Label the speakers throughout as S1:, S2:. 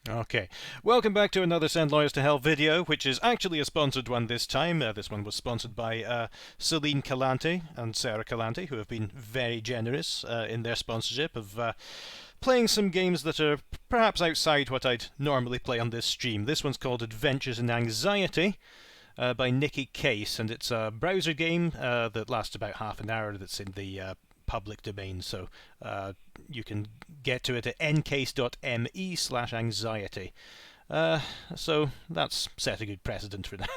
S1: Okay, welcome back to another Send Lawyers to Hell video, which is actually a sponsored one this time. This one was sponsored by Celine Calante and Sarah Calante, who have been very generous in their sponsorship of playing some games that are perhaps outside what I'd normally play on this stream. This one's called Adventures in Anxiety by Nikki Case, and it's a browser game that lasts about half an hour that's in the public domain, so you can get to it at ncase.me/anxiety. So that's set a good precedent for now.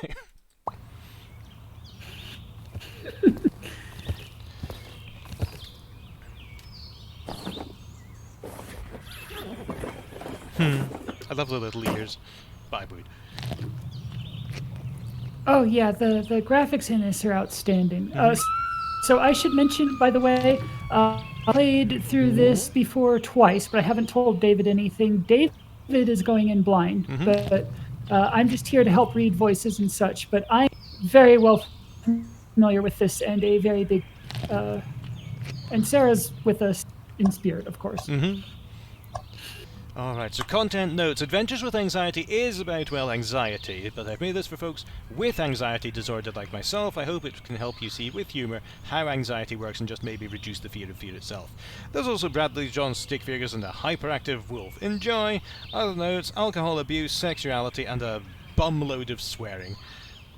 S1: I love the little ears. Bye, Boyd.
S2: Oh yeah, the graphics in this are outstanding. So I should mention, by the way, I played through this before twice, but I haven't told David anything. David is going in blind, but I'm just here to help read voices and such. But I'm very well familiar with this and a very big... and Sarah's with us in spirit, of course.
S1: Alright, so content notes. Adventures with Anxiety is about, well, anxiety, but I've made this for folks with anxiety disorder like myself. I hope it can help you see with humour how anxiety works and just maybe reduce the fear of fear itself. There's also Bradley John stick figures and a hyperactive wolf. Enjoy! Other notes, alcohol abuse, sexuality, and a bumload of swearing.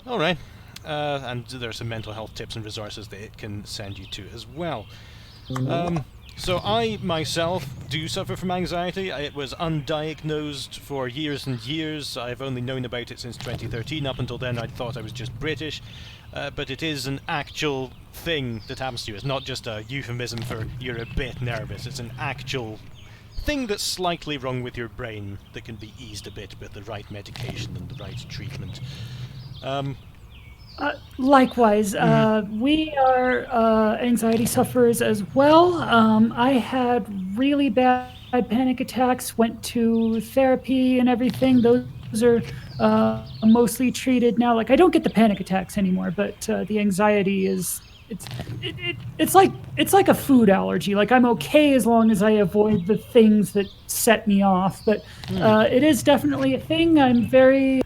S1: Alright, and there are some mental health tips and resources that it can send you to as well. So I, myself, do suffer from anxiety. It was undiagnosed for years and years. I've only known about it since 2013. Up until then, I'd thought I was just British. But it is an actual thing that happens to you. It's not just a euphemism for you're a bit nervous. It's an actual thing that's slightly wrong with your brain that can be eased a bit with the right medication and the right treatment.
S2: Likewise, we are anxiety sufferers as well. I had really bad panic attacks, went to therapy and everything. Those are mostly treated now. Like, I don't get the panic attacks anymore, but the anxiety is... It's like a food allergy. Like, I'm okay as long as I avoid the things that set me off. But it is definitely a thing. I'm very...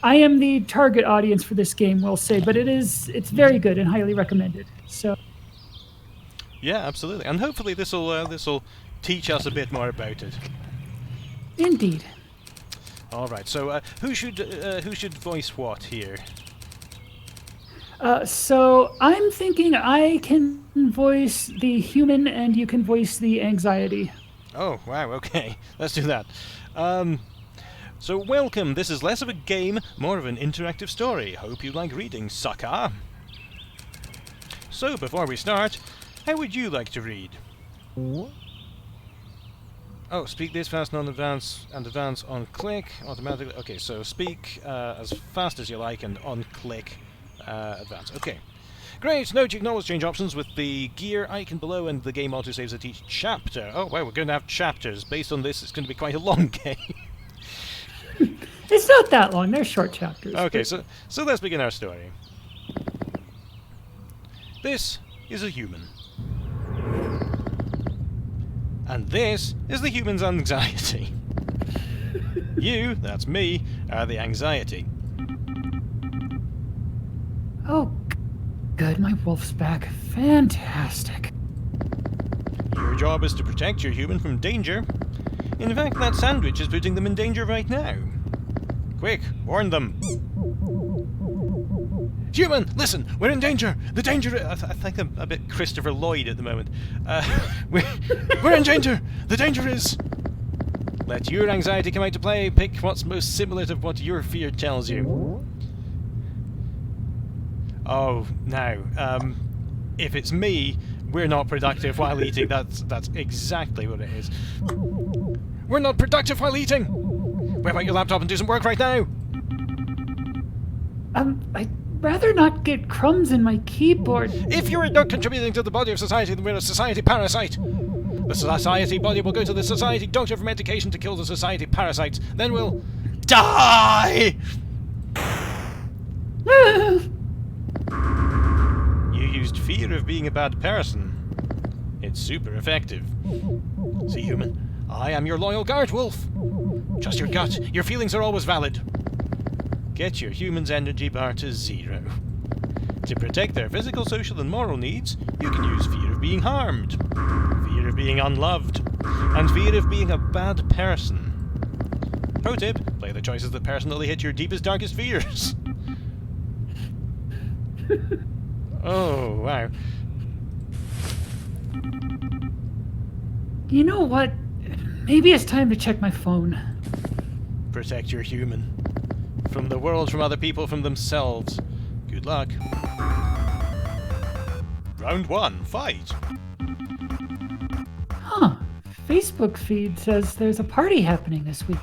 S2: I am the target audience for this game, we'll say, but it's very good and highly recommended. So,
S1: yeah, absolutely, and hopefully this'll teach us a bit more about it.
S2: Indeed.
S1: All right, so who should voice what here?
S2: So I'm thinking I can voice the human, and you can voice the anxiety.
S1: Oh wow, okay, let's do that. So welcome, this is less of a game, more of an interactive story. Hope you like reading, sucker! So, before we start, how would you like to read? Oh, speak this fast and on advance, and advance on click, automatically. Okay, so speak as fast as you like and on click, advance. Okay. Great, note you can always change options with the gear icon below and the game autosaves at each chapter. Oh wow, we're going to have chapters. Based on this, it's going to be quite a long game.
S2: It's not that long. They're short chapters.
S1: Okay, so let's begin our story. This is a human. And this is the human's anxiety. You, that's me, are the anxiety.
S2: Oh, good. My wolf's back. Fantastic.
S1: Your job is to protect your human from danger. In fact, that sandwich is putting them in danger right now. Quick, warn them. Human, listen, we're in danger. The danger... I think I'm a bit Christopher Lloyd at the moment. We're in danger. The danger is... Let your anxiety come out to play. Pick what's most similar to what your fear tells you. Oh, now, if it's me, we're not productive while eating. That's exactly what it is. We're not productive while eating! Whip out your laptop and do some work right now!
S2: I'd rather not get crumbs in my keyboard.
S1: If you're not contributing to the body of society, then we're a society parasite! The society body will go to the society doctor for medication to kill the society parasites. Then we'll... DIE! used fear of being a bad person. It's super effective. See, human, I am your loyal guard wolf. Trust your gut. Your feelings are always valid. Get your human's energy bar to 0. To protect their physical, social, and moral needs, you can use fear of being harmed, fear of being unloved, and fear of being a bad person. Pro tip, play the choices that personally hit your deepest, darkest fears. Oh, wow.
S2: You know what? Maybe it's time to check my phone.
S1: Protect your human. From the world, from other people, from themselves. Good luck. Round 1, fight.
S2: Huh. Facebook feed says there's a party happening this week.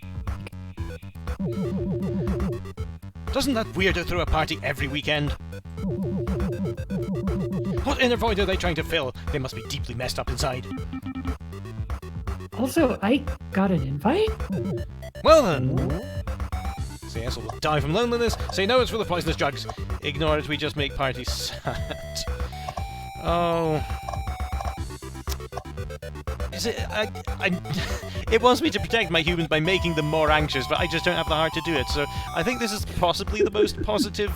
S1: Doesn't that weirdo throw a party every weekend? What inner void are they trying to fill? They must be deeply messed up inside.
S2: Also, I got an invite?
S1: Well then. Say yes, will die from loneliness. Say no, it's for the poisonous drugs. Ignore it, we just make parties sad. Oh. Is it... it wants me to protect my humans by making them more anxious, but I just don't have the heart to do it, so I think this is possibly the most positive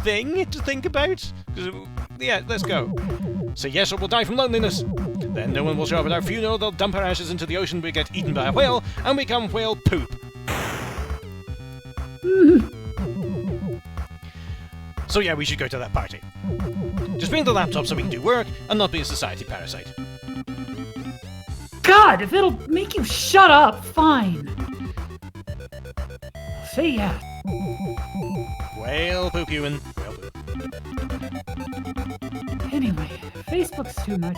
S1: thing to think about. Yeah, let's go. Say yes or we'll die from loneliness. Then no one will show up at our funeral, they'll dump our ashes into the ocean, we get eaten by a whale, and we become whale poop. So yeah, we should go to that party. Just bring the laptop so we can do work, and not be a society parasite.
S2: God, if it'll make you shut up, fine. Say yeah.
S1: Whale poop, human. Whale poop.
S2: Anyway, Facebook's too much.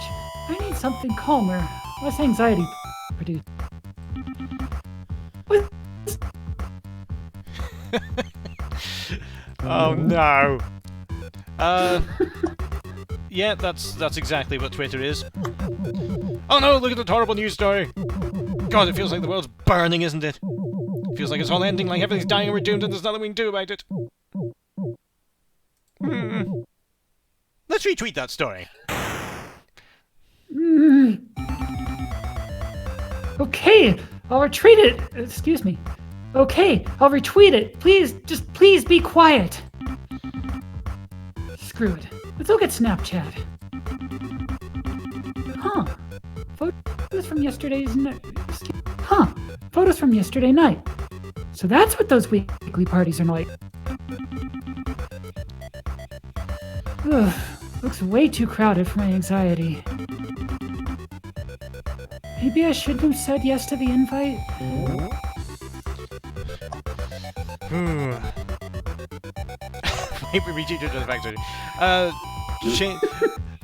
S2: I need something calmer, less anxiety produced. What?
S1: Oh no. Yeah, that's exactly what Twitter is. Oh no, look at the horrible news story. God, it feels like the world's burning, isn't it? It feels like it's all ending, like everything's dying and we're doomed and there's nothing we can do about it. Let's retweet that story.
S2: Okay, I'll retweet it. Excuse me. Okay, I'll retweet it. Please be quiet. Screw it. Let's look at Snapchat. Huh. Photos from yesterday's night. Photos from yesterday night. So that's what those weekly parties are like. Ugh, looks way too crowded for my anxiety. Maybe I shouldn't have said yes to the invite.
S1: Maybe we do to the factory.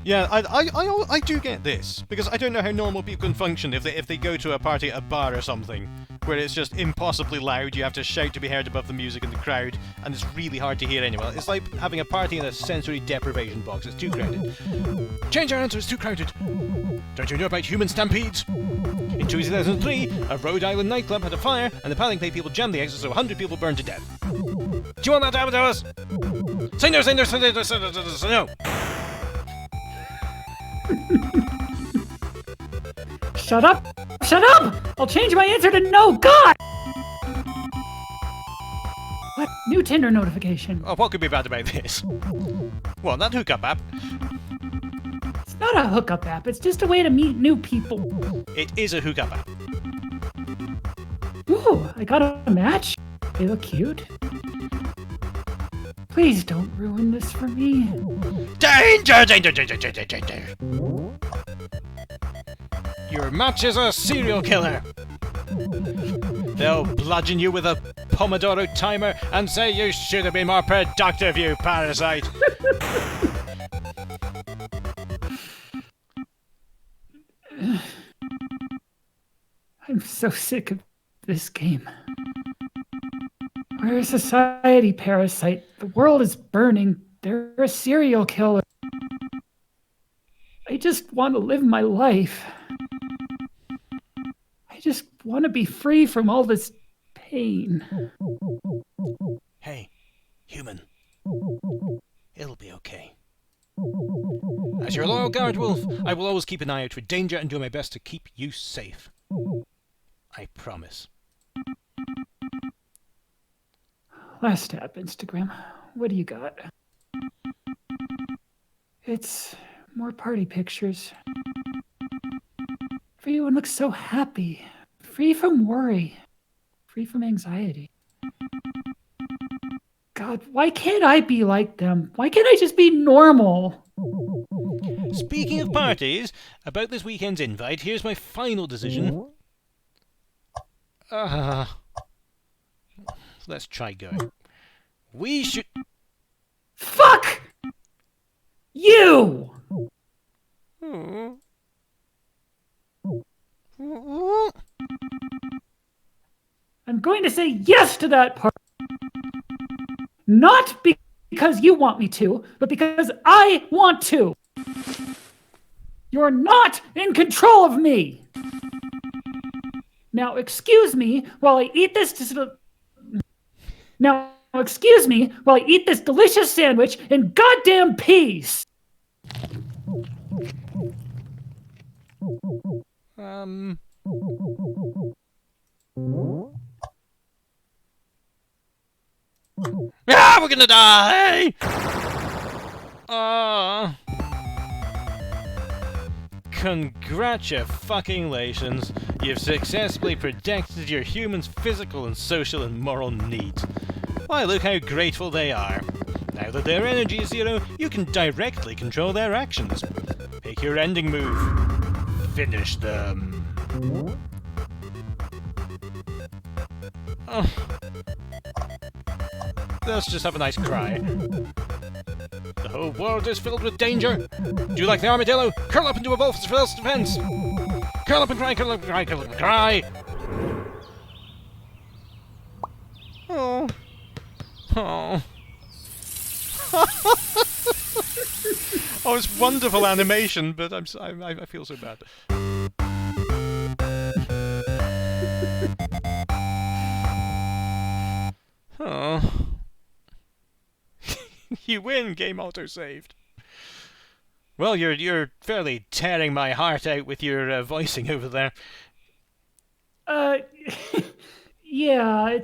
S1: Yeah, I do get this, because I don't know how normal people can function if they go to a party at a bar or something, where it's just impossibly loud, you have to shout to be heard above the music in the crowd, and it's really hard to hear anyone. It's like having a party in a sensory deprivation box, it's too crowded. Change our answer, it's too crowded. Don't you know about human stampedes? In 2003, a Rhode Island nightclub had a fire, and the panic made people jam the exits so 100 people burned to death. Do you want that to happen to us? Say no, say no, say no, say no, say no!
S2: Shut up! Shut up! I'll change my answer to no! God! What? New Tinder notification.
S1: Oh, what could be bad about this? Well, that hookup app.
S2: It's not a hookup app, it's just a way to meet new people.
S1: It is a hookup app.
S2: Ooh, I got a match. They look cute. Please don't ruin this for me.
S1: Danger! Danger! Danger! Danger! Danger! Your match is a serial killer. They'll bludgeon you with a Pomodoro timer and say you should have been more productive, you parasite.
S2: I'm so sick of this game. We're a society parasite. The world is burning. They're a serial killer. I just want to live my life. I just want to be free from all this pain.
S1: Hey, human. It'll be okay. As your loyal guard wolf, I will always keep an eye out for danger and do my best to keep you safe. I promise.
S2: Last app, Instagram. What do you got? It's more party pictures. Everyone looks so happy. Free from worry. Free from anxiety. God, why can't I be like them? Why can't I just be normal?
S1: Speaking of parties, about this weekend's invite, here's my final decision. Let's try going. We should...
S2: Fuck! You! I'm going to say yes to that part. Not because you want me to, but because I want to. You're not in control of me. Now excuse me while I eat this delicious sandwich in goddamn peace.
S1: We're gonna die! Congratulations! You've successfully protected your humans' physical and social and moral needs. Why, look how grateful they are. Now that their energy is zero, you can directly control their actions. Pick your ending move. Finish them. Let's just have a nice cry. The whole world is filled with danger. Do you like the armadillo? Curl up into a ball for self-defense. Curl up and cry, curl up and cry, curl up and cry. Oh. Oh. Oh, it's wonderful animation, but I feel so bad. Oh. You win, game autosaved. Well, you're fairly tearing my heart out with your voicing over there.
S2: Yeah,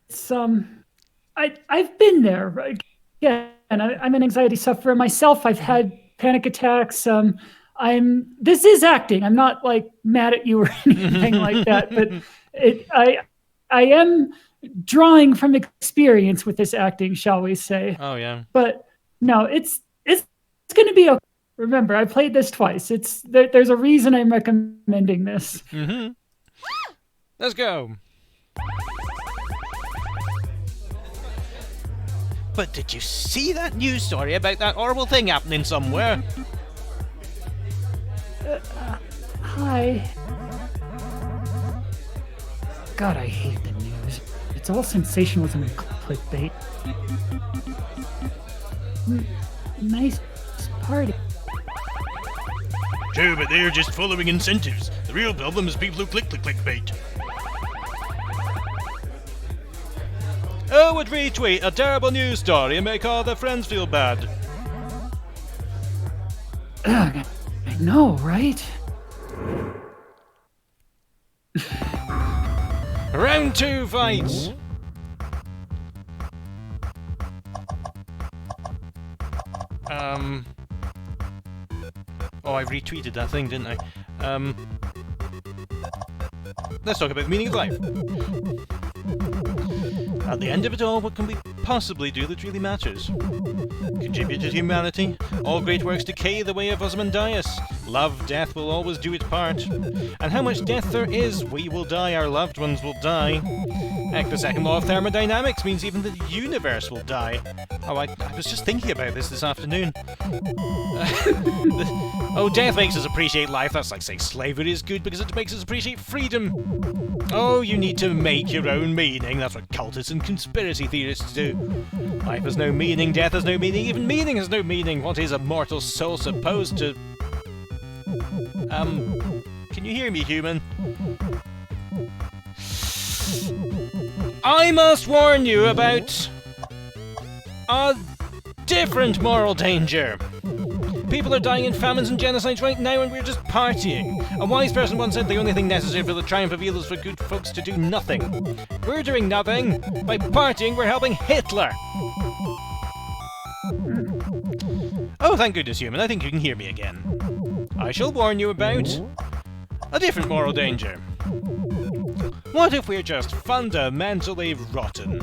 S2: it's I've been there. Yeah, and I'm an anxiety sufferer myself. I've had panic attacks. This is acting. I'm not like mad at you or anything like that, but I am drawing from experience with this acting, shall we say.
S1: Oh yeah.
S2: But no, it's going to be okay. Remember, I played this twice. There's a reason I'm recommending this.
S1: Mm-hmm. Let's go. But did you see that news story about that horrible thing happening somewhere?
S2: Hi. God, I hate the news. It's all sensationalism and clickbait. Nice party.
S1: True, but they're just following incentives. The real problem is people who click the clickbait. Oh, would retweet a terrible news story and make all their friends feel bad.
S2: Ugh, I know, right?
S1: Round 2 fights. Oh, I retweeted that thing, didn't I? Let's talk about the meaning of life. At the end of it all, what can we possibly do that really matters? Contribute to humanity. All great works decay the way of Ozymandias. Love, death will always do its part. And how much death there is, we will die, our loved ones will die. Heck, the second law of thermodynamics means even the universe will die. Oh, I was just thinking about this afternoon. Oh, death makes us appreciate life. That's like saying slavery is good because it makes us appreciate freedom. Oh, you need to make your own meaning. That's what cultists and conspiracy theorists do. Life has no meaning, death has no meaning, even meaning has no meaning. What is a mortal soul supposed to... Can you hear me, human? I must warn you about a different moral danger. People are dying in famines and genocides right now and we're just partying. A wise person once said the only thing necessary for the triumph of evil is for good folks to do nothing. We're doing nothing. By partying, we're helping Hitler. Oh, thank goodness, human. I think you can hear me again. I shall warn you about a different moral danger. What if we're just fundamentally rotten?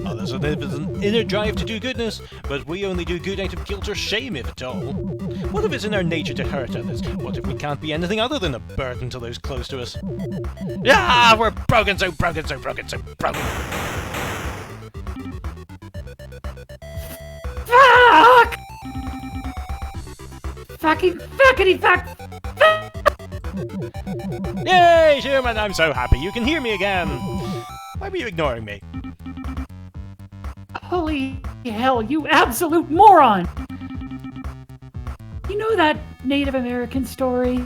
S1: Others have an inner drive to do goodness, but we only do good out of guilt or shame, if at all. What if it's in our nature to hurt others? What if we can't be anything other than a burden to those close to us? Ah, we're broken, so broken, so broken, so broken.
S2: Fuck! Fucking fuckity fuck!
S1: Yay, human! I'm so happy you can hear me again. Why were you ignoring me?
S2: Holy hell, you absolute moron! You know that Native American story?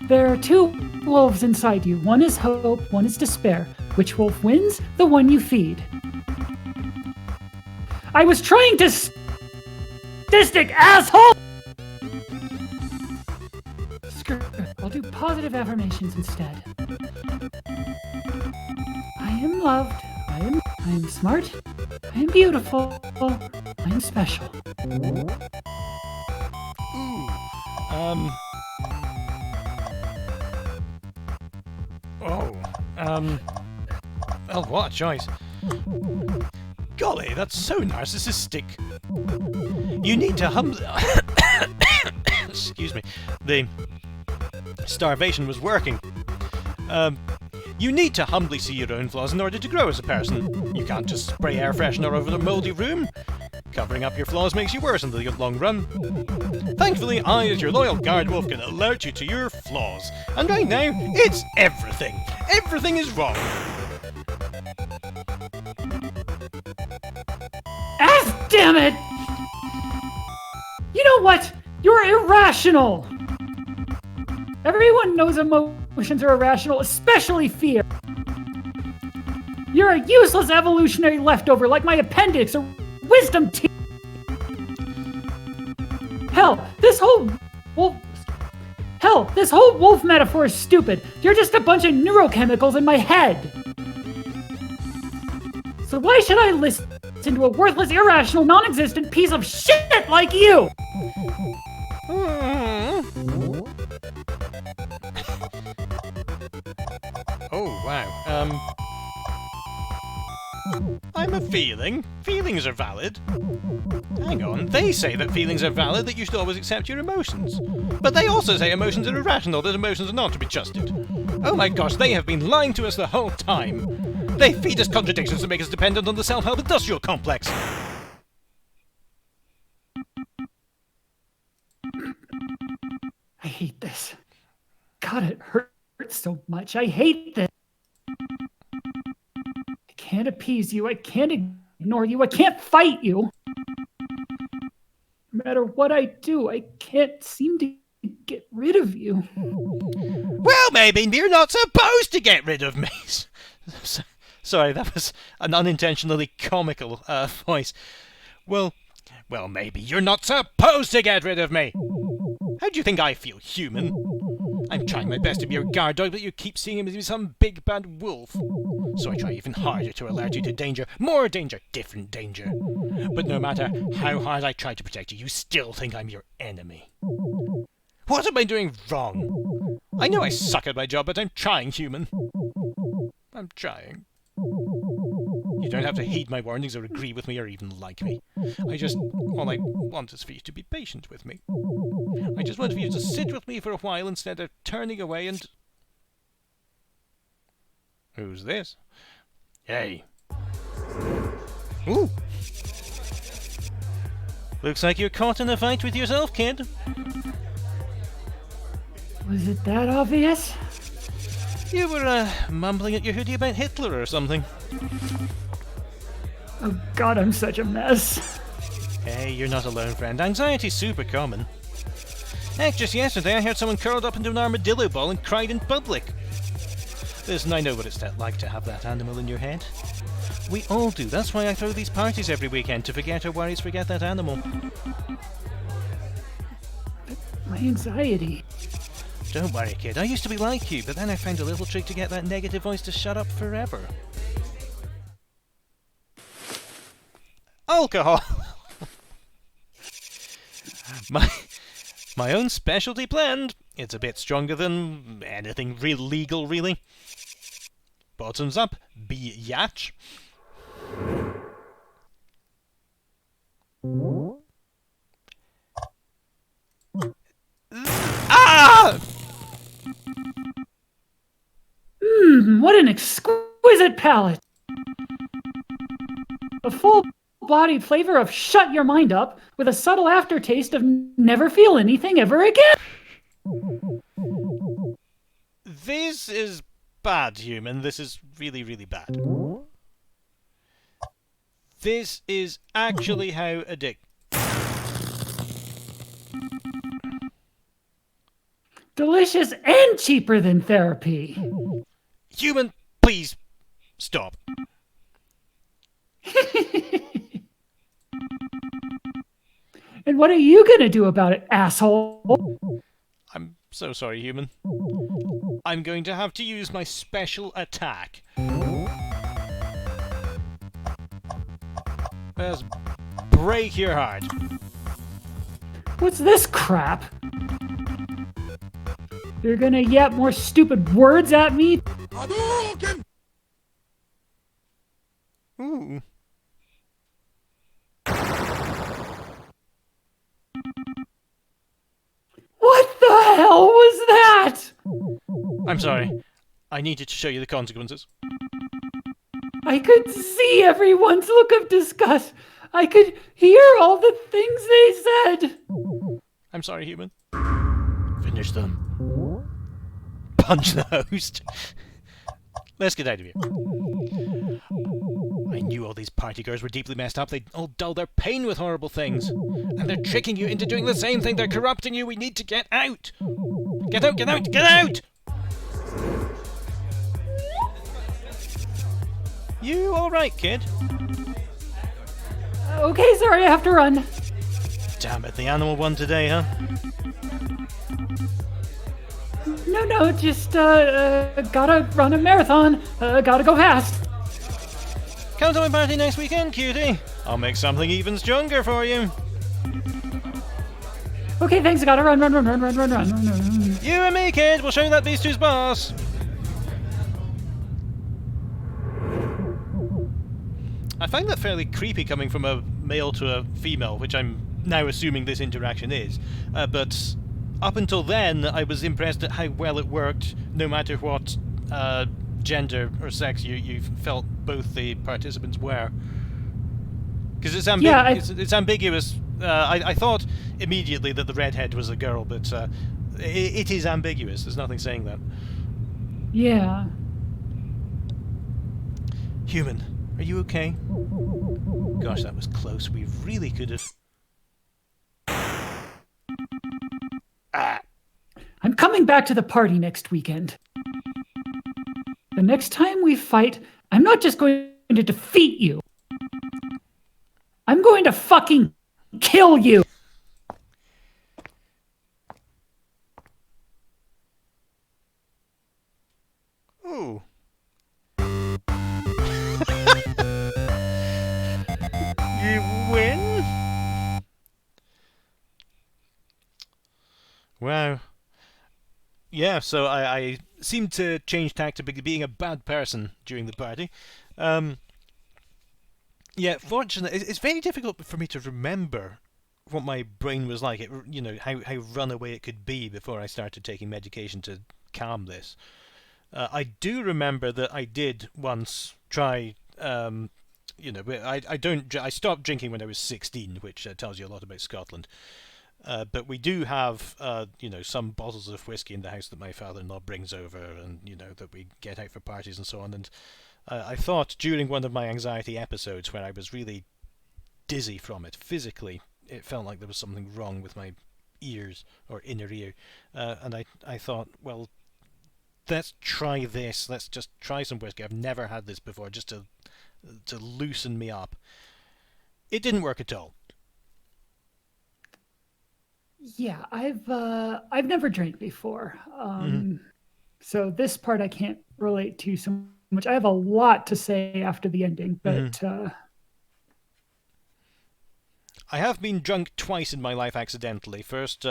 S2: There are two wolves inside you. One is hope, one is despair. Which wolf wins? The one you feed. I was trying to sadistic asshole! Screw it. I'll do positive affirmations instead. I am loved. I am smart. I am beautiful. I am special.
S1: Well, what a choice. Golly, that's so narcissistic. You need to excuse me. The starvation was working. You need to humbly see your own flaws in order to grow as a person. You can't just spray air freshener over the mouldy room. Covering up your flaws makes you worse in the long run. Thankfully, I, as your loyal guard wolf, can alert you to your flaws. And right now, it's everything. Everything is wrong.
S2: Ass damn it! You know what? You're irrational! Everyone knows emotions are irrational, especially fear. You're a useless evolutionary leftover like my appendix or wisdom teeth. Hell, this whole wolf metaphor is stupid. You're just a bunch of neurochemicals in my head. So why should I listen to a worthless, irrational, non-existent piece of shit like you?
S1: Oh, wow. I'm a feeling. Feelings are valid. Hang on, they say that feelings are valid, that you should always accept your emotions. But they also say emotions are irrational, that emotions are not to be trusted. Oh my gosh, they have been lying to us the whole time. They feed us contradictions to make us dependent on the self-help industrial complex.
S2: I hate this. God, it hurts so much. I hate this. I can't appease you. I can't ignore you. I can't fight you. No matter what I do, I can't seem to get rid of you.
S1: Well, maybe you're not supposed to get rid of me. Sorry, that was an unintentionally comical voice. Well, maybe you're not supposed to get rid of me. How do you think I feel, human? I'm trying my best to be your guard dog, but you keep seeing him as some big bad wolf. So I try even harder to alert you to danger, more danger, different danger. But no matter how hard I try to protect you, you still think I'm your enemy. What am I doing wrong? I know I suck at my job, but I'm trying, human. I'm trying. You don't have to heed my warnings or agree with me or even like me. All I want is for you to be patient with me. I just want for you to sit with me for a while instead of turning away and... Who's this? Hey. Ooh. Looks like you're caught in a fight with yourself, kid.
S2: Was it that obvious?
S1: You were, mumbling at your hoodie about Hitler or something.
S2: Oh God, I'm such a mess.
S1: Hey, you're not alone, friend. Anxiety's super common. Heck, just yesterday I heard someone curled up into an armadillo ball and cried in public. Listen, I know what it's like to have that animal in your head. We all do. That's why I throw these parties every weekend, to forget our worries, forget that animal.
S2: My anxiety.
S1: Don't worry, kid. I used to be like you, but then I found a little trick to get that negative voice to shut up forever. Alcohol! My own specialty blend. It's a bit stronger than anything real legal, really. Bottoms up, biatch. Ah!
S2: What an exquisite palate. A full-bodied flavor of shut your mind up with a subtle aftertaste of never feel anything ever again.
S1: This is bad, human. This is really, really bad. This is actually how addict.
S2: Delicious and cheaper than therapy.
S1: Human, please stop.
S2: And what are you gonna do about it, asshole?
S1: I'm so sorry, human. I'm going to have to use my special attack. Let's break your heart.
S2: What's this crap? You're gonna yap more stupid words at me?
S1: Ooh.
S2: What the hell was that?
S1: I'm sorry. I needed to show you the consequences.
S2: I could see everyone's look of disgust. I could hear all the things they said.
S1: I'm sorry, human. Finish them. Punch the host. Let's get out of here. I knew all these partygoers were deeply messed up. They all dull their pain with horrible things. And they're tricking you into doing the same thing. They're corrupting you. We need to get out. Get out, get out, get out! You alright, kid?
S2: Okay, sorry, I have to run.
S1: Damn it, the animal won today, huh?
S2: No, just, gotta run a marathon. Gotta go fast.
S1: Come to my party next weekend, cutie. I'll make something even stronger for you.
S2: Okay, thanks, gotta run.
S1: You and me, kid. We'll show you that beast who's boss. I find that fairly creepy coming from a male to a female, which I'm now assuming this interaction is. But up until then, I was impressed at how well it worked, no matter what gender or sex you felt both the participants were. Because it's, it's ambiguous. I thought immediately that the redhead was a girl, but it is ambiguous. There's nothing saying that.
S2: Yeah.
S1: Human, are you okay? Gosh, that was close. We really could have...
S2: I'm coming back to the party next weekend. The next time we fight, I'm not just going to defeat you. I'm going to fucking kill you!
S1: Ooh. You win? Wow. Yeah, so I seemed to change tack to being a bad person during the party. Yeah, fortunately, it's very difficult for me to remember what my brain was like. You know, how runaway it could be before I started taking medication to calm this. I do remember that I did once try. You know, I stopped drinking when I was 16, which tells you a lot about Scotland. But we do have, you know, some bottles of whiskey in the house that my father-in-law brings over, and you know that we get out for parties and so on. And I thought during one of my anxiety episodes, when I was really dizzy from it, physically, it felt like there was something wrong with my ears or inner ear, and I thought, well, let's try this. Let's just try some whiskey. I've never had this before, just to loosen me up. It didn't work at all.
S2: Yeah, I've never drank before. So this part I can't relate to so much. I have a lot to say after the ending, but
S1: I have been drunk twice in my life accidentally. First,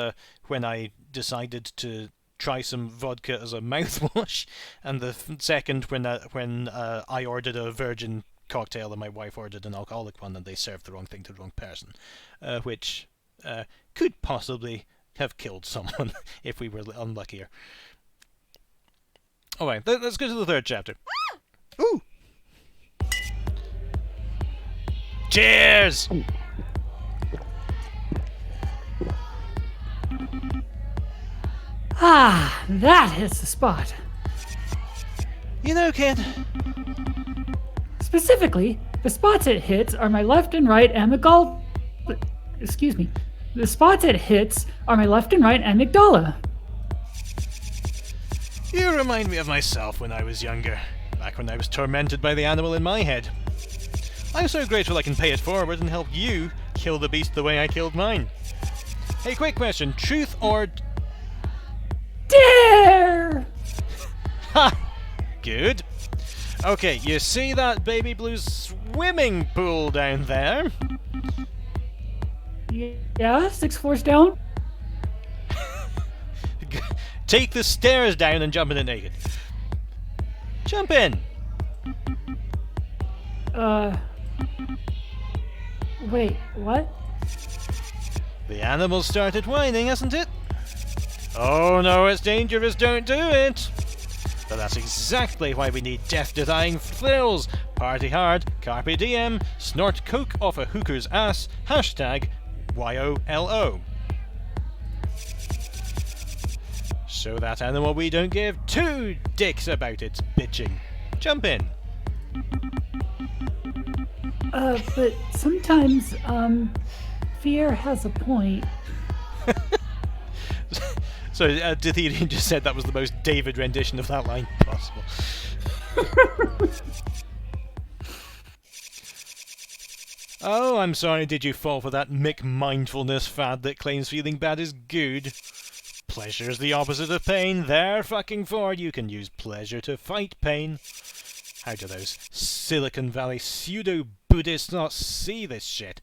S1: when I decided to try some vodka as a mouthwash, and the second when I ordered a virgin cocktail and my wife ordered an alcoholic one, and they served the wrong thing to the wrong person, which could possibly have killed someone if we were unluckier. Alright, let's go to the third chapter. Ooh! Cheers!
S2: that is the spot.
S1: You know, kid,
S2: Specifically, the spots it hits are my left and right amygdala. Excuse me. The spots it hits are my left and right amygdala.
S1: you remind me of myself when I was younger, back when I was tormented by the animal in my head. I'm so grateful I can pay it forward and help you kill the beast the way I killed mine. Hey, quick question, truth or...
S2: Dare!
S1: Ha! Good. Okay, you see that baby blue swimming pool down there?
S2: Yeah, 6 floors down.
S1: Take the stairs down and jump in it naked. Jump in.
S2: Wait, what?
S1: The animal started whining, hasn't it? Oh no, it's dangerous, don't do it! But that's exactly why we need death-defying thrills. Party hard, carpe diem, snort coke off a hooker's ass, hashtag YOLO. So that animal we don't give two dicks about its bitching. Jump in.
S2: But sometimes, fear has a point.
S1: So, Ditherian just said that was the most David rendition of that line possible. Oh, I'm sorry, did you fall for that Mick-mindfulness fad that claims feeling bad is good? Pleasure's the opposite of pain, they're fucking for. You can use pleasure to fight pain. How do those Silicon Valley pseudo-Buddhists not see this shit?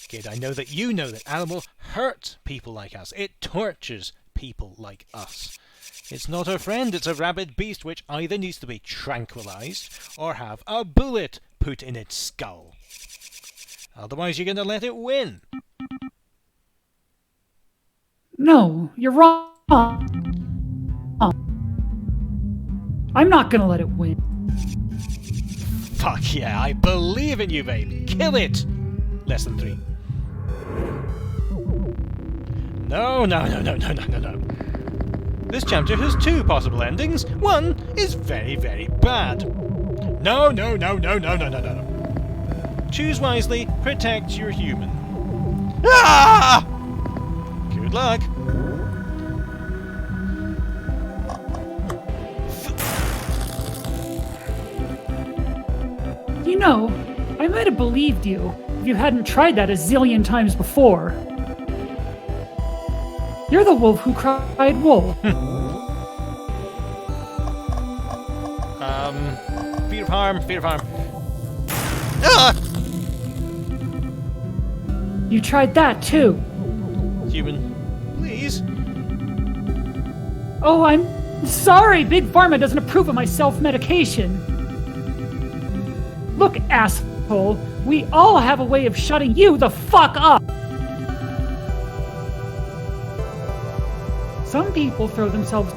S1: Kid, I know that animal hurts people like us. It tortures people like us. It's not a friend, it's a rabid beast which either needs to be tranquilized or have a bullet put in its skull. Otherwise you're going to let it win.
S2: No, you're wrong. I'm not gonna let it win.
S1: Fuck yeah, I believe in you, babe. Kill it! Less than 3. No. This chapter has 2 possible endings. One is very, very bad. No. Choose wisely, protect your human. Ah! Good luck.
S2: You know, I might have believed you if you hadn't tried that a zillion times before. You're the wolf who cried wolf.
S1: Fear of harm. Ah!
S2: You tried that too.
S1: Human, please.
S2: Oh, I'm sorry. Big Pharma doesn't approve of my self-medication. Look, asshole, we all have a way of shutting you the fuck up. Some people throw themselves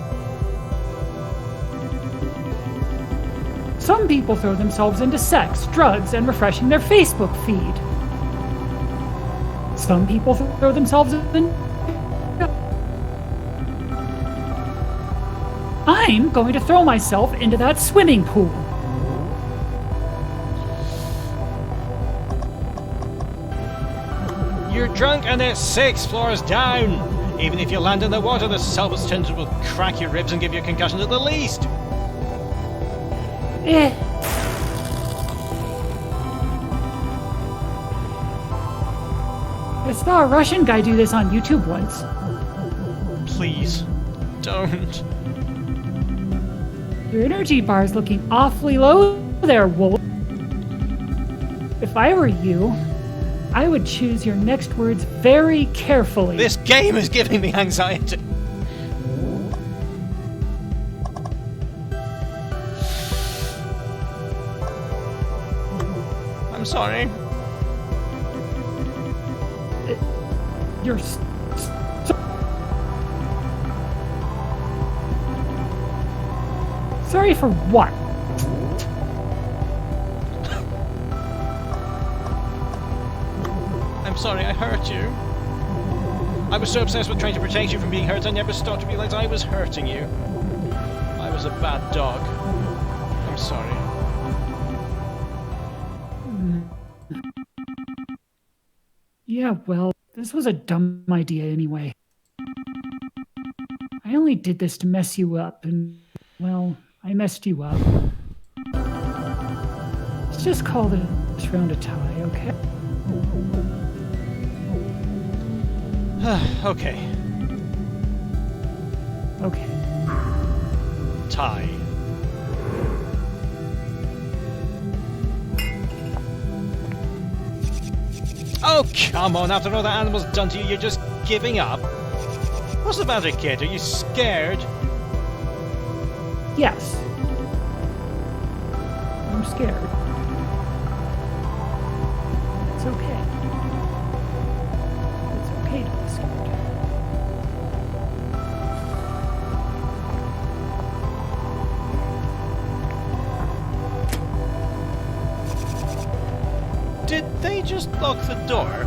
S2: into sex, drugs, and refreshing their Facebook feed. Some people throw themselves in... I'm going to throw myself into that swimming pool.
S1: You're drunk and it's 6 floors down. Even if you land in the water, the Selbus tendon will crack your ribs and give you a concussion at the least.
S2: I saw a Russian guy do this on YouTube once.
S1: Please, don't.
S2: Your energy bar is looking awfully low there, Wolf. If I were you, I would choose your next words very carefully.
S1: This game is giving me anxiety. I'm sorry.
S2: You're sorry for what?
S1: I'm sorry I hurt you. I was so obsessed with trying to protect you from being hurt, I never stopped to realize I was hurting you. I was a bad dog. I'm sorry.
S2: Yeah, well, this was a dumb idea anyway. I only did this to mess you up, and, well, I messed you up. Let's just call this round a tie, okay?
S1: Okay.
S2: Okay.
S1: Tie. Oh, come on, after all that animal's done to you, you're just giving up? What's the matter, kid? Are you scared?
S2: Yes. I'm scared. It's okay. It's okay to be scared.
S1: Did they just lock the door?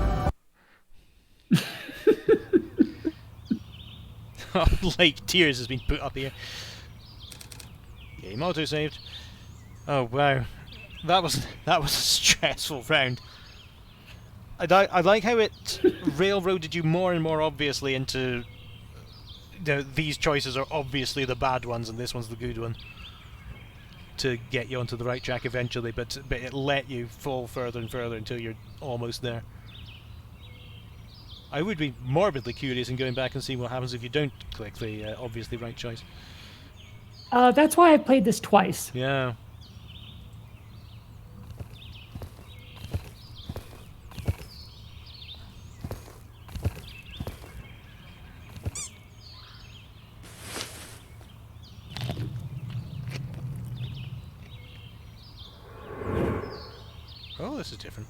S1: Oh, Lake Tears has been put up here. Game auto-saved. Oh, wow. That was a stressful round. I like how it railroaded you more and more obviously into... these choices are obviously the bad ones and this one's the good one. To get you onto the right track eventually, but it let you fall further and further until you're almost there. I would be morbidly curious in going back and seeing what happens if you don't click the obviously right choice.
S2: That's why I played this twice.
S1: Yeah. Oh, this is different.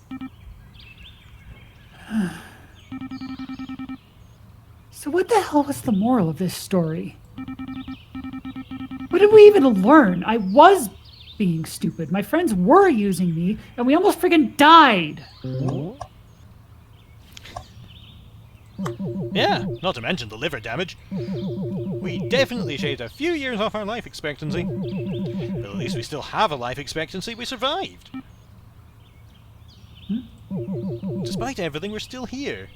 S2: So what the hell was the moral of this story? What did we even learn? I was being stupid. My friends were using me, and we almost friggin' died.
S1: Yeah, not to mention the liver damage. We definitely shaved a few years off our life expectancy. But at least we still have a life expectancy. We survived. Despite everything, we're still here.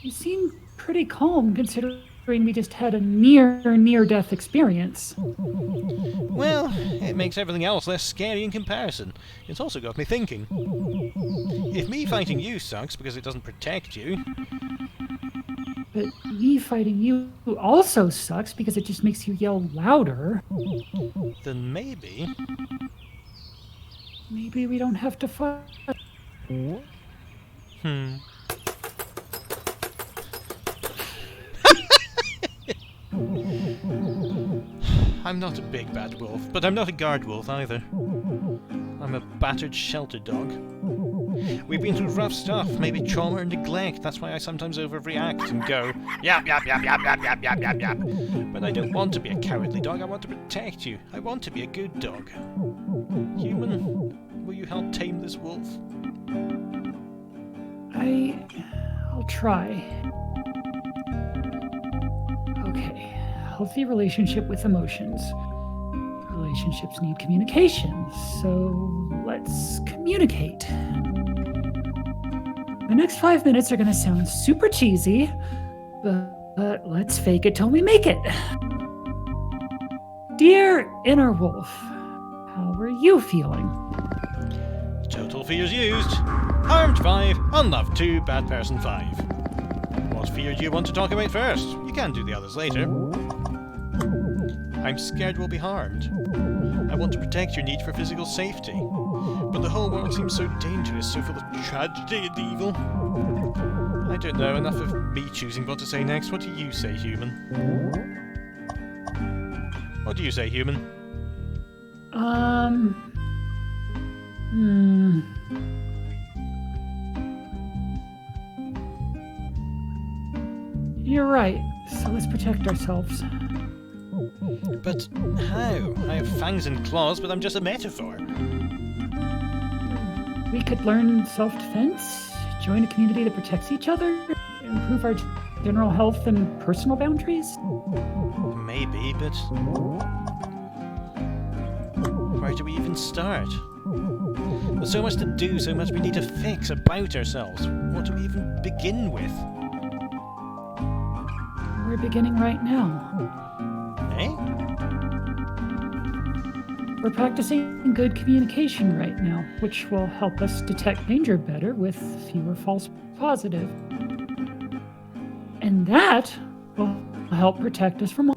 S2: You seem pretty calm considering we just had a near-death experience.
S1: Well, it makes everything else less scary in comparison. It's also got me thinking. If me fighting you sucks because it doesn't protect you...
S2: But me fighting you also sucks because it just makes you yell louder.
S1: Then maybe...
S2: Maybe we don't have to fight.
S1: I'm not a big bad wolf, but I'm not a guard wolf either. I'm a battered shelter dog. We've been through rough stuff, maybe trauma and neglect. That's why I sometimes overreact and go, yap, yap, yap, yap, yap, yap, yap, yap, yap. But I don't want to be a cowardly dog, I want to protect you. I want to be a good dog. Human, will you help tame this wolf?
S2: I'll try. Okay. Healthy relationship with emotions. Relationships need communication, so let's communicate. The next 5 minutes are going to sound super cheesy, but let's fake it till we make it. Dear inner wolf, how are you feeling?
S1: Total fears used. Armed 5, Unloved 2, Bad Person 5. What fear do you want to talk about first? You can do the others later. I'm scared we'll be harmed. I want to protect your need for physical safety. But the whole world seems so dangerous, so full of tragedy and evil. I don't know, enough of me choosing what to say next. What do you say, human? What do you say, human?
S2: You're right, so let's protect ourselves.
S1: But how? I have fangs and claws, but I'm just a metaphor.
S2: We could learn self-defense, join a community that protects each other, improve our general health and personal boundaries.
S1: Maybe, but where do we even start? There's so much to do, so much we need to fix about ourselves. What do we even begin with?
S2: We're beginning right now.
S1: Eh?
S2: We're practicing good communication right now, which will help us detect danger better with fewer false positives. And that will help protect us from.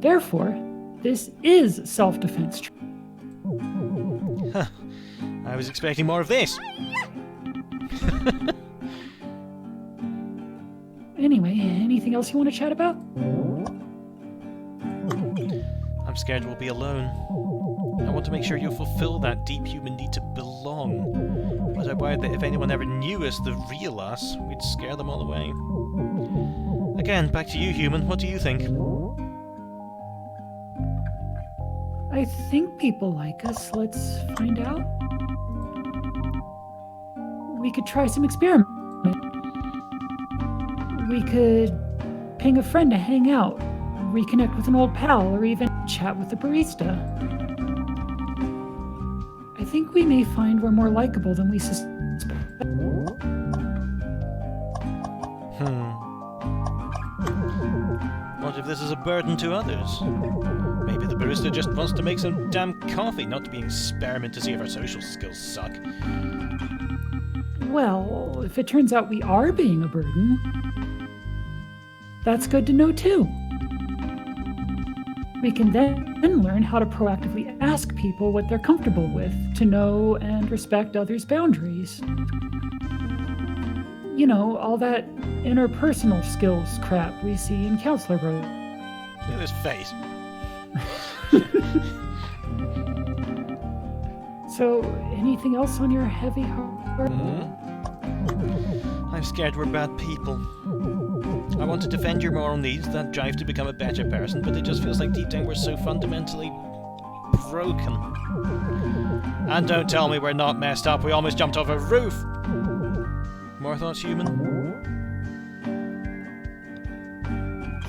S2: Therefore, this is self-defense.
S1: Huh. I was expecting more of this.
S2: Anyway, anything else you want to chat about?
S1: I'm scared we'll be alone. I want to make sure you fulfill that deep human need to belong. But I'm worried that if anyone ever knew us, the real us, we'd scare them all away. Again, back to you, human. What do you think?
S2: I think people like us. Let's find out. We could try some experiments. We could ping a friend to hang out, reconnect with an old pal, or even chat with the barista. I think we may find we're more likable than we suspect.
S1: What if this is a burden to others? Maybe the barista just wants to make some damn coffee, not to be an experiment to see if our social skills suck.
S2: Well, if it turns out we are being a burden, that's good to know too. We can then learn how to proactively ask people what they're comfortable with, to know and respect others' boundaries. You know, all that interpersonal skills crap we see in counselor road.
S1: Look at his face.
S2: So, anything else on your heavy heart?
S1: I'm scared we're bad people. I want to defend your moral needs, that drive to become a better person, but it just feels like deep down we're so fundamentally broken. And don't tell me we're not messed up, we almost jumped off a roof! More thoughts, human?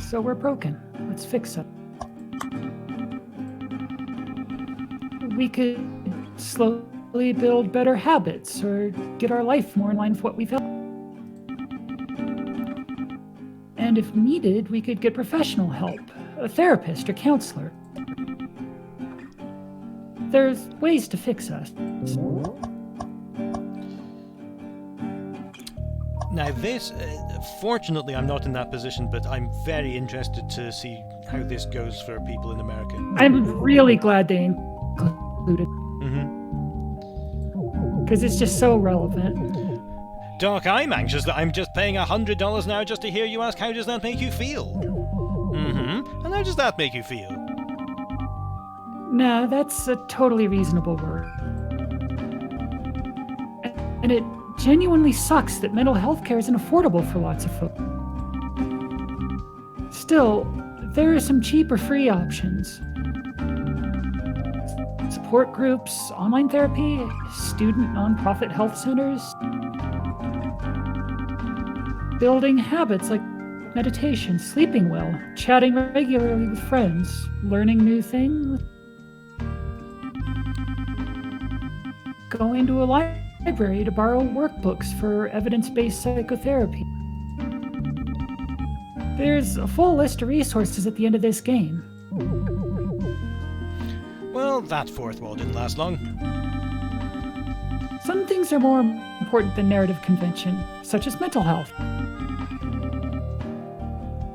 S2: So we're broken. Let's fix it. We could slowly build better habits, or get our life more in line with what we felt. And if needed, we could get professional help, a therapist or counselor. There's ways to fix us.
S1: Now this, fortunately I'm not in that position, but I'm very interested to see how this goes for people in America.
S2: I'm really glad they included. Because it's just so relevant.
S1: Doc, I'm anxious that I'm just paying $100 now just to hear you ask how does that make you feel? And how does that make you feel?
S2: No, that's a totally reasonable word. And it genuinely sucks that mental health care isn't affordable for lots of folks. Still, there are some cheap or free options. Support groups, online therapy, student nonprofit health centers. Building habits like meditation, sleeping well, chatting regularly with friends, learning new things. Going to a library to borrow workbooks for evidence-based psychotherapy. There's a full list of resources at the end of this game.
S1: Well, that fourth wall didn't last long.
S2: Some things are more important than narrative convention, such as mental health.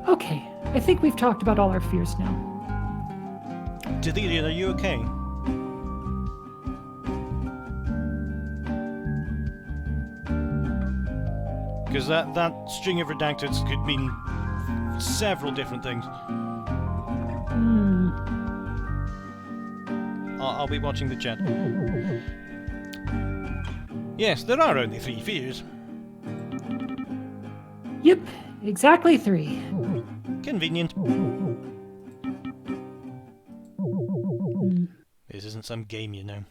S2: Okay, I think we've talked about all our fears now.
S1: Delirian, are you okay? Because that string of redacteds could mean several different things. I'll be watching the chat. Yes, there are only 3 fears.
S2: Yep, exactly 3.
S1: Convenient. This isn't some game, you know.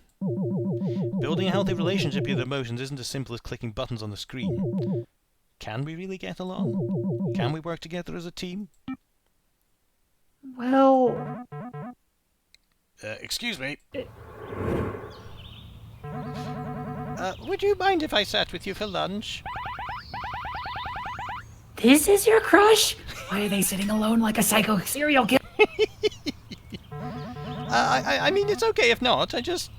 S1: Building a healthy relationship with emotions isn't as simple as clicking buttons on the screen. Can we really get along? Can we work together as a team?
S2: Well...
S1: excuse me. Would you mind if I sat with you for lunch?
S2: This is your crush? Why are they sitting alone like a psycho serial killer?
S1: I mean, it's okay if not. I just...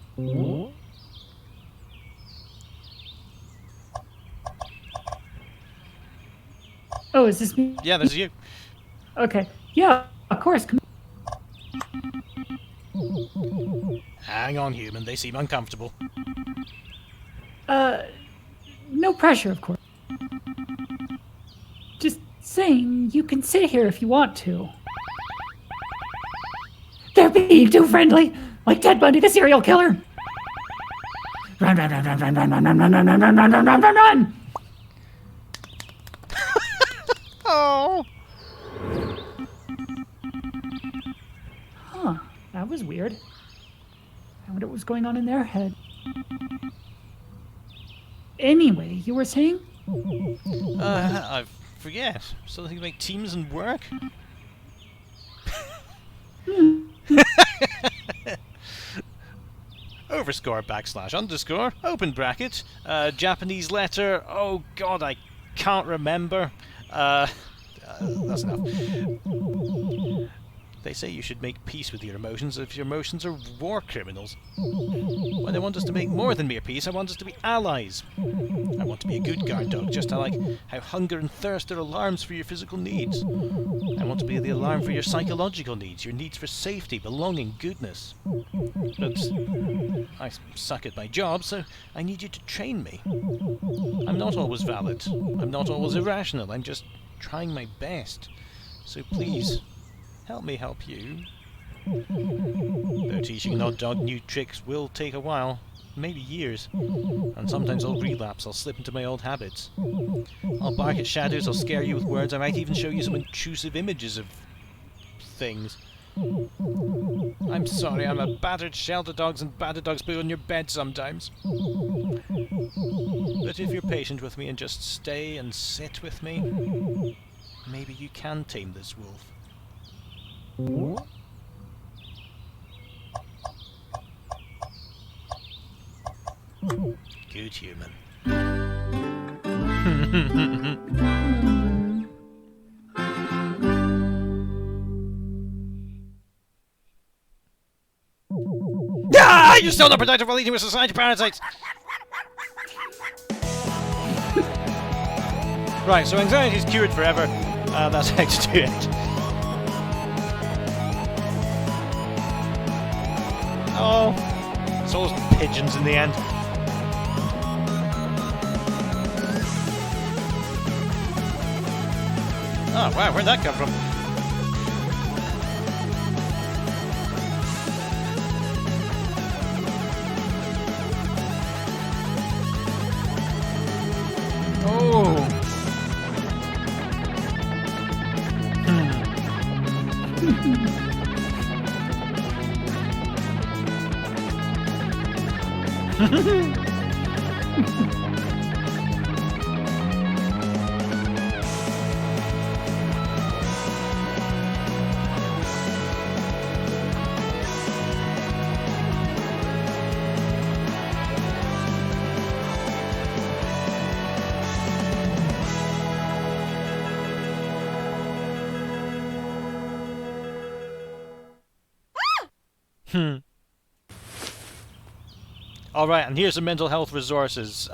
S2: Oh, is this me?
S1: Yeah, this is you.
S2: Okay. Yeah, of course. Come
S1: Hang on, human. They seem uncomfortable.
S2: No pressure, of course. Just saying, you can sit here if you want to. They're being too friendly, like Ted Bundy, the serial killer. Run, run, run, run, run, run, run, run, run, run, run, run, run, run, run, run, run.
S1: Oh.
S2: Huh, that was weird. I wonder what was going on in their head. Anyway, you were saying?
S1: I forget. Something about teams and work? Overscore /_ open bracket, Japanese letter, oh god, I can't remember. That's enough. They say you should make peace with your emotions if your emotions are war criminals. When I want us to make more than mere peace, I want us to be allies. I want to be a good guard dog, just like how hunger and thirst are alarms for your physical needs. I want to be the alarm for your psychological needs, your needs for safety, belonging, goodness. But I suck at my job, so I need you to train me. I'm not always valid. I'm not always irrational. I'm just trying my best. So please, help me help you. Though teaching an odd dog new tricks will take a while, maybe years. And sometimes I'll relapse, I'll slip into my old habits. I'll bark at shadows, I'll scare you with words, I might even show you some intrusive images of things. I'm sorry, I'm a battered shelter dogs and battered dogs poo on your bed sometimes. But if you're patient with me and just stay and sit with me, maybe you can tame this wolf. Good human. Ah! You're still not productive while eating with society parasites! Right, so anxiety is cured forever. That's how to do it. Oh, it's all pigeons in the end. Oh, wow, where'd that come from? Oh. All right, and here's some mental health resources.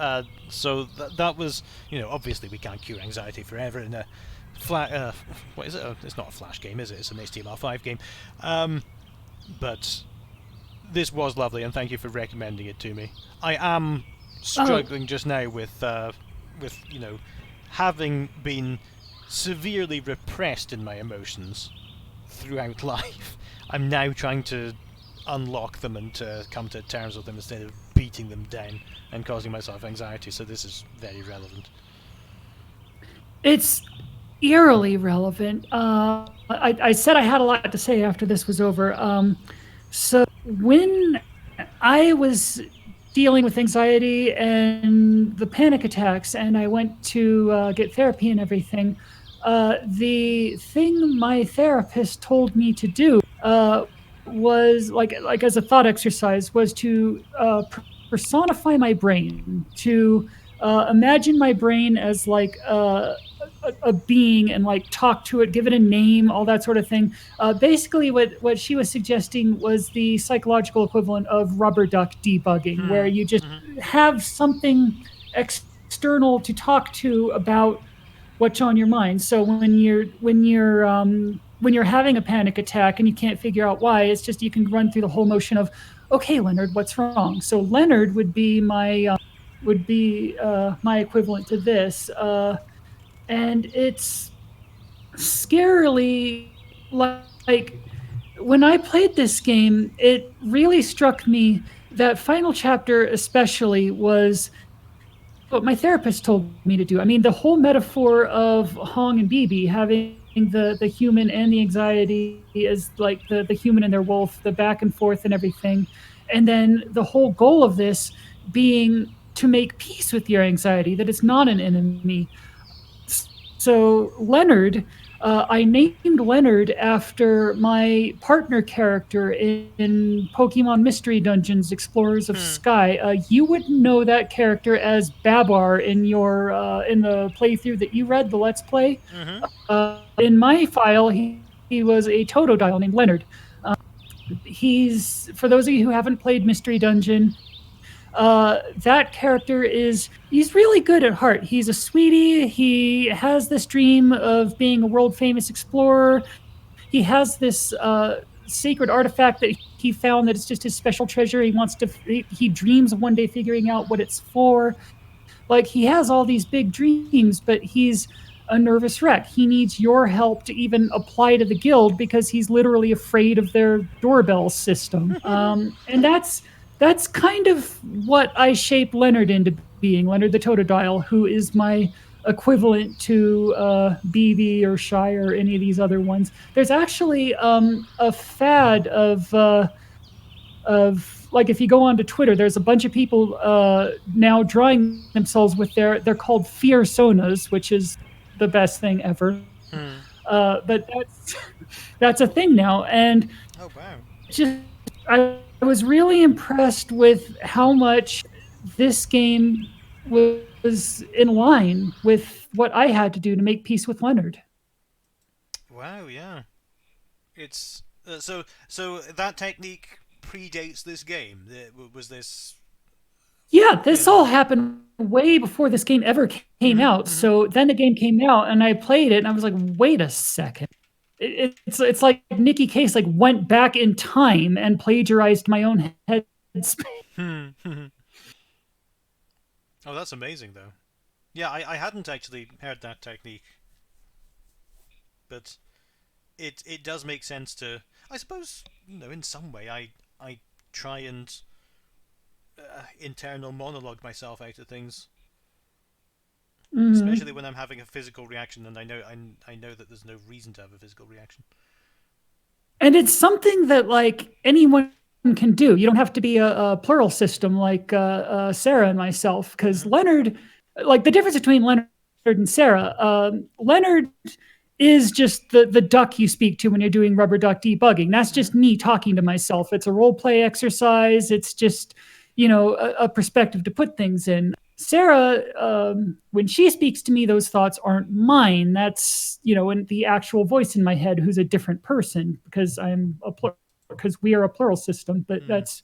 S1: So that was, obviously we can't cure anxiety forever in a what is it? It's not a Flash game, is it? It's an HTML5 game. But this was lovely, and thank you for recommending it to me. I am struggling just now with having been severely repressed in my emotions throughout life. I'm now trying to unlock them and to come to terms with them instead of beating them down and causing myself anxiety. So this is very relevant.
S2: It's eerily relevant. I said I had a lot to say after this was over. So when I was dealing with anxiety and the panic attacks, and I went to get therapy and everything, the thing my therapist told me to do was like as a thought exercise was to personify my brain, to imagine my brain as like a being and like talk to it, give it a name, all that sort of thing. Basically, what she was suggesting was the psychological equivalent of rubber duck debugging, where you just have something external to talk to about what's on your mind. So when you're having a panic attack and you can't figure out why, it's just you can run through the whole motion of, okay, Leonard, what's wrong? So Leonard would be my equivalent to this. And it's scarily like when I played this game, it really struck me that final chapter especially was what my therapist told me to do. I mean, the whole metaphor of Hong and Bibi having the human and the anxiety is like the human and their wolf, the back and forth and everything. And then the whole goal of this being to make peace with your anxiety, that it's not an enemy. So Leonard, I named Leonard after my partner character in Pokemon Mystery Dungeons: Explorers of Sky. You would know that character as Babar in your in the playthrough that you read, the Let's Play. In my file, he was a Totodile named Leonard. He's, for those of you who haven't played Mystery Dungeon, that character he's really good at heart. He's a sweetie. He has this dream of being a world famous explorer. He has this sacred artifact that he found that it's just his special treasure. He dreams of one day figuring out what it's for. Like, he has all these big dreams, but he's a nervous wreck. He needs your help to even apply to the guild because he's literally afraid of their doorbell system. And that's kind of what I shaped Leonard into being, Leonard the Totodile, who is my equivalent to Bibi or Shire or any of these other ones. There's actually a fad of like, if you go onto Twitter, there's a bunch of people now drawing themselves with they're called Fearsonas, which is the best thing ever. But that's a thing now, and I was really impressed with how much this game was in line with what I had to do to make peace with Leonard.
S1: Wow, yeah. It's so that technique predates this game. Was this?
S2: Yeah, this all happened way before this game ever came out. So then the game came out, and I played it, and I was like, wait a second. It's like Nicky Case like went back in time and plagiarized my own headspace.
S1: Oh, that's amazing, though. Yeah, I hadn't actually heard that technique, but it does make sense to. I suppose, in some way, I try and internal monologue myself out of things. Especially when I'm having a physical reaction, and I know that there's no reason to have a physical reaction.
S2: And it's something that like anyone can do. You don't have to be a plural system like Sarah and myself, because Leonard, like the difference between Leonard and Sarah, Leonard is just the duck you speak to when you're doing rubber duck debugging. That's just me talking to myself. It's a role play exercise. It's just, a perspective to put things in. Sarah, when she speaks to me, those thoughts aren't mine. That's, in the actual voice in my head, who's a different person, because because we are a plural system. But that's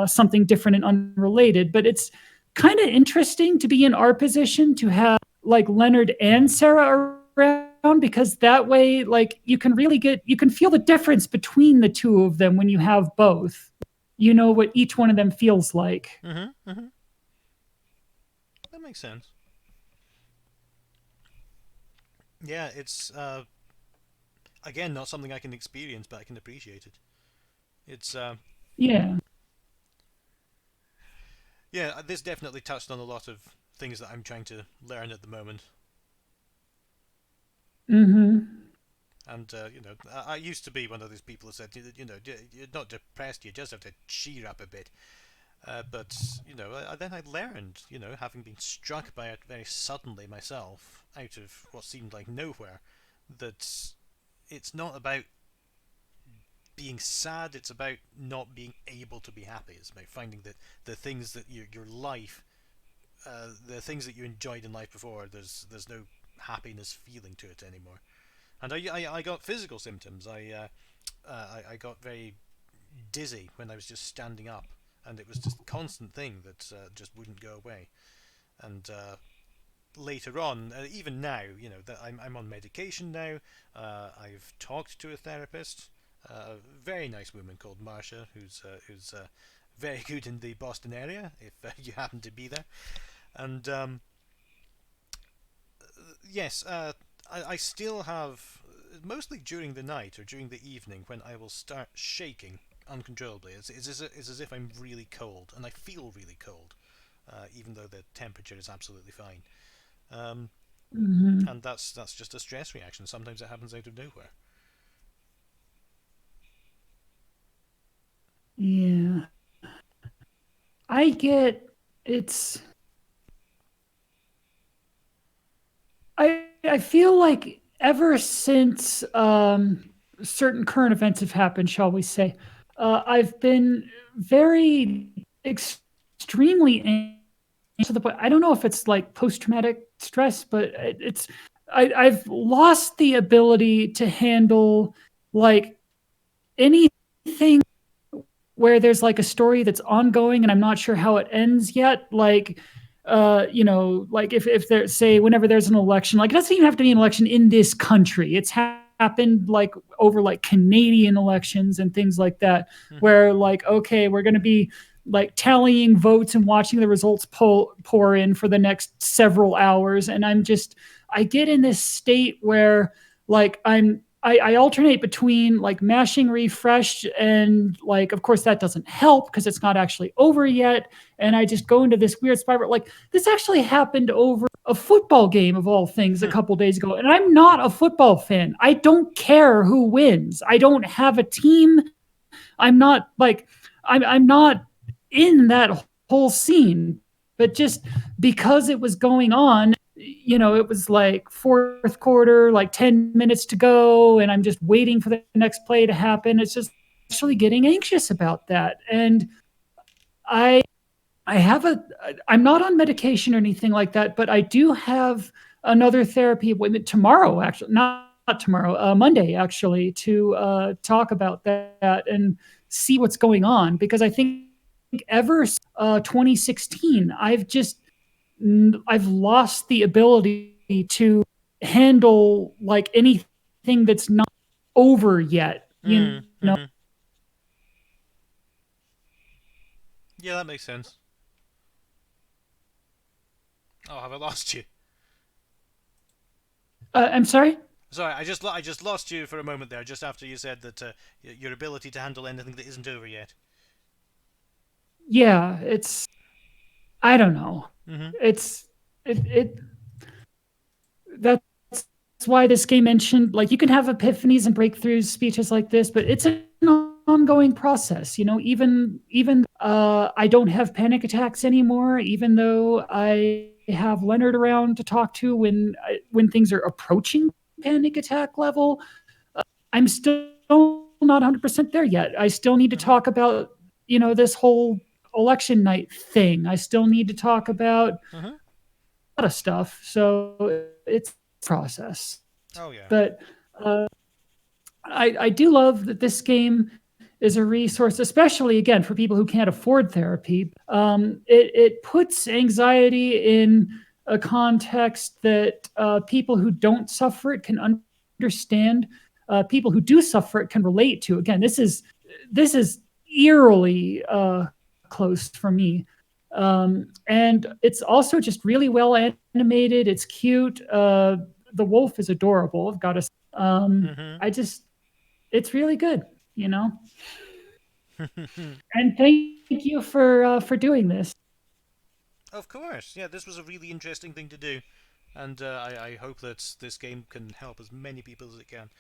S2: something different and unrelated. But it's kind of interesting to be in our position to have like Leonard and Sarah around, because that way, like, you can feel the difference between the two of them when you have both. You know what each one of them feels like.
S1: Mm-hmm. Mm-hmm. That makes sense. Yeah, it's again not something I can experience, but I can appreciate it. It's
S2: Yeah.
S1: yeah, this definitely touched on a lot of things that I'm trying to learn at the moment.
S2: Mm-hmm.
S1: And I used to be one of those people who said, you're not depressed, you just have to cheer up a bit. But then I learned, having been struck by it very suddenly myself, out of what seemed like nowhere, that it's not about being sad. It's about not being able to be happy. It's about finding that the things that your life, the things that you enjoyed in life before, there's no happiness feeling to it anymore. And I got physical symptoms. I got very dizzy when I was just standing up, and it was just a constant thing that just wouldn't go away. And later on, even now, that I'm on medication now. I've talked to a therapist, a very nice woman called Marcia, who's very good in the Boston area. If you happen to be there, and yes, I still have, mostly during the night or during the evening, when I will start shaking uncontrollably. It's as if I'm really cold, and I feel really cold, even though the temperature is absolutely fine. Um,
S2: Mm-hmm.
S1: and that's just a stress reaction. Sometimes it happens out of nowhere.
S2: Yeah. I get it's I feel like ever since certain current events have happened, shall we say, I've been very extremely to the point. I don't know if it's like post traumatic stress, but it's I've lost the ability to handle like anything where there's like a story that's ongoing and I'm not sure how it ends yet. Like, like if there, say, whenever there's an election, like it doesn't even have to be an election in this country. It's happened like over like Canadian elections and things like that,
S1: Mm-hmm.
S2: where like, okay, we're going to be like tallying votes and watching the results pour in for the next several hours. And I get in this state where like I alternate between like mashing refresh and like, of course, that doesn't help because it's not actually over yet. And I just go into this weird spiral. Like this actually happened over a football game of all things a couple days ago. And I'm not a football fan. I don't care who wins. I don't have a team. I'm not like, I'm not in that whole scene. But just because it was going on, it was like fourth quarter, like 10 minutes to go, and I'm just waiting for the next play to happen. It's just actually getting anxious about that. And I I have I'm not on medication or anything like that, but I do have another therapy appointment tomorrow, actually, not tomorrow, Monday, actually, to talk about that and see what's going on. Because I think ever 2016, I've lost the ability to handle like anything that's not over yet. Know,
S1: Mm-hmm. Yeah, that makes sense. Oh, have I lost you?
S2: I'm sorry.
S1: Sorry, I just lost you for a moment there, just after you said that your ability to handle anything that isn't over yet.
S2: Yeah, I don't know.
S1: Mm-hmm.
S2: It's it that's why this game mentioned like you can have epiphanies and breakthroughs, speeches like this, but it's an ongoing process. Even I don't have panic attacks anymore, even though I have Leonard around to talk to when things are approaching panic attack level. I'm still not 100% there yet. I still need to
S1: Mm-hmm.
S2: talk about this whole election night thing. I still need to talk about
S1: Mm-hmm.
S2: a lot of stuff. So it's a process.
S1: Oh yeah.
S2: But I do love that this game is a resource, especially again for people who can't afford therapy. It puts anxiety in a context that people who don't suffer it can understand. People who do suffer it can relate to. Again, this is eerily close for me. And it's also just really well animated. It's cute. The wolf is adorable. I've got to. I just, it's really good, you know. And thank you for doing this.
S1: Of course, yeah, this was a really interesting thing to do, and I hope that this game can help as many people as it can.